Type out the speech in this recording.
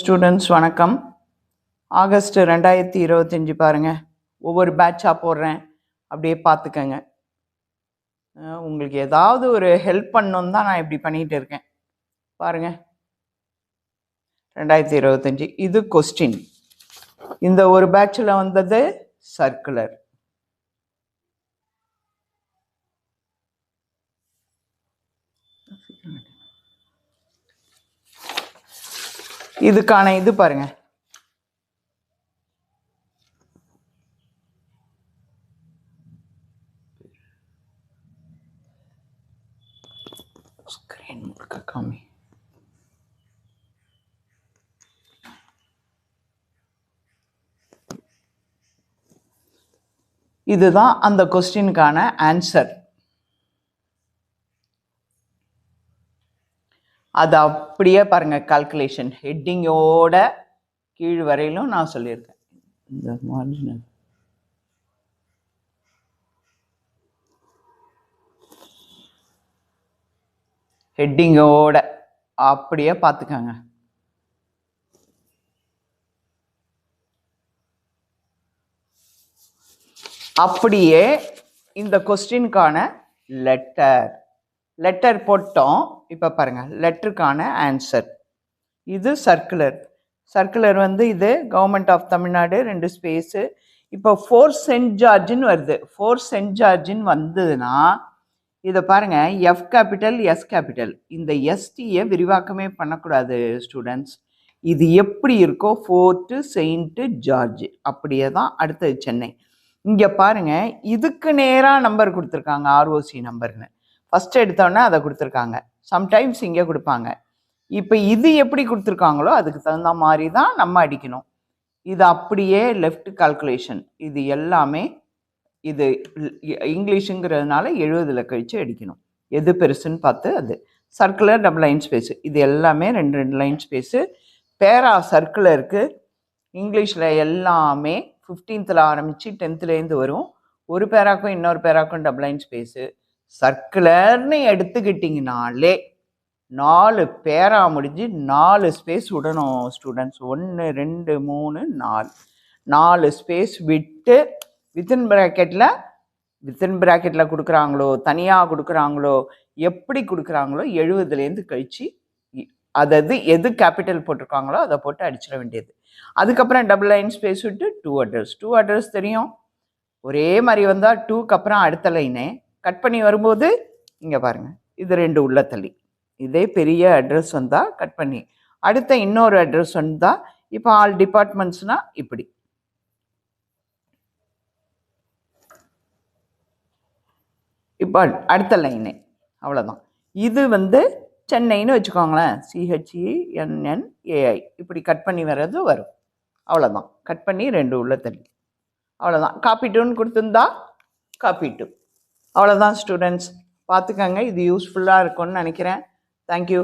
Students வணக்கம். August 2025 பாருங்கள், ஒவ்வொரு பேட்சாக போடுறேன், அப்படியே பார்த்துக்கங்க. உங்களுக்கு ஏதாவது ஒரு ஹெல்ப் பண்ணணுன்னு தான் நான் இப்படி பண்ணிகிட்டு இருக்கேன். பாருங்கள், 2025 இது கொஸ்டின். இந்த ஒரு பேட்சில் வந்தது சர்க்குலர். இதுக்கான இது பாருங்க, ஸ்கிரீன் முழுக்க காமி. இதுதான் அந்த கொஸ்டினுக்கான ஆன்சர். அது அப்படியே பாருங்க, கால்குலேஷன் ஹெட்டிங்கோட கீழ் வரையிலும் நான் சொல்லியிருக்கேன். இந்த மார்ஜினல் ஹெட்டிங்கோட அப்படியே பார்த்துக்கங்க. அப்படியே இந்த கொஸ்டினுக்கான லெட்டர் போட்டோம். இப்போ பாருங்க, லெட்டருக்கான ஆன்சர் இது சர்க்குலர் வந்து இது கவர்மெண்ட் ஆஃப் தமிழ்நாடு 2 ஸ்பேஸு. இப்போ 4 சென்ட் ஜார்ஜின்னு வருது. 4 சென்ட் ஜார்ஜின்னு வந்ததுன்னா இதை பாருங்க, எஃப் கேபிட்டல் எஸ் கேபிட்டல். இந்த எஸ்டியை விரிவாக்கமே பண்ணக்கூடாது ஸ்டூடெண்ட்ஸ். இது எப்படி இருக்கோ ஃபோர்ட்டு செயின்ட்டு ஜார்ஜ் அப்படியே தான் அடுத்தது சென்னை. இங்கே பாருங்க, இதுக்கு நேராக நம்பர் கொடுத்துருக்காங்க, ஆர்ஓசி நம்பர்னு. ஃபஸ்ட் எடுத்தோன்னே அதை கொடுத்துருக்காங்க. சம்டைம்ஸ் இங்கே கொடுப்பாங்க. இப்போ இது எப்படி கொடுத்துருக்காங்களோ அதுக்கு தகுந்த மாதிரி தான் நம்ம அடிக்கணும். இது அப்படியே லெஃப்ட் கால்குலேஷன். இது எல்லாமே இது இங்கிலீஷுங்கிறதுனால 70 கழிச்சு அடிக்கணும். எது பெருசுன்னு பார்த்து அது சர்க்குலர் டபுள் லைன் ஸ்பேஸு. இது எல்லாமே 2 லைன் ஸ்பேஸு. பேரா சர்க்குலருக்கு இங்கிலீஷில் எல்லாமே 15th ஆரம்பித்து 10th வரும். ஒரு பேராக்கும் இன்னொரு பேராக்கும் டபுள் லைன் ஸ்பேஸு. சர்க்குலர்னு எடுத்துக்கிட்டிங்கனாலே 4 பேரா முடிஞ்சு 4 ஸ்பேஸ் விடணும் ஸ்டூடெண்ட்ஸ். 1 2 3 4 ஸ்பேஸ் விட்டு வித்தின் ப்ராக்கெட்டில் கொடுக்குறாங்களோ தனியாக கொடுக்குறாங்களோ எப்படி கொடுக்குறாங்களோ 70 கழிச்சு அதாவது எது கேபிட்டல் போட்டிருக்காங்களோ அதை போட்டு அடிச்சிட வேண்டியது. அதுக்கப்புறம் டபுள் லைன் ஸ்பேஸ் விட்டு 2 அட்ரஸ் தெரியும். ஒரே மாதிரி வந்தால் 2க்கு அப்புறம் அடுத்த லைனே கட் பண்ணி வரும்போது இங்கே பாருங்கள், இது 2 உள்ள தள்ளி. இதே பெரிய அட்ரஸ் வந்தால் கட் பண்ணி அடுத்த இன்னொரு அட்ரஸ் வந்தால், இப்போ ஆல் டிபார்ட்மெண்ட்ஸ்னால் இப்படி. இப்போ அடுத்த லைனே அவ்வளோதான். இது வந்து சென்னைன்னு வச்சுக்கோங்களேன், CHENNAI. இப்படி கட் பண்ணி வர்றது வரும். அவ்வளோதான், கட் பண்ணி 2 உள்ள தள்ளி. அவ்வளோதான். காப்பி 2ன்னு கொடுத்துருந்தா காப்பி 2. அவ்வளோதான் ஸ்டூடெண்ட்ஸ், பார்த்துக்கங்க. இது யூஸ்ஃபுல்லாக இருக்கும்னு நினைக்கிறேன். தேங்க்யூ.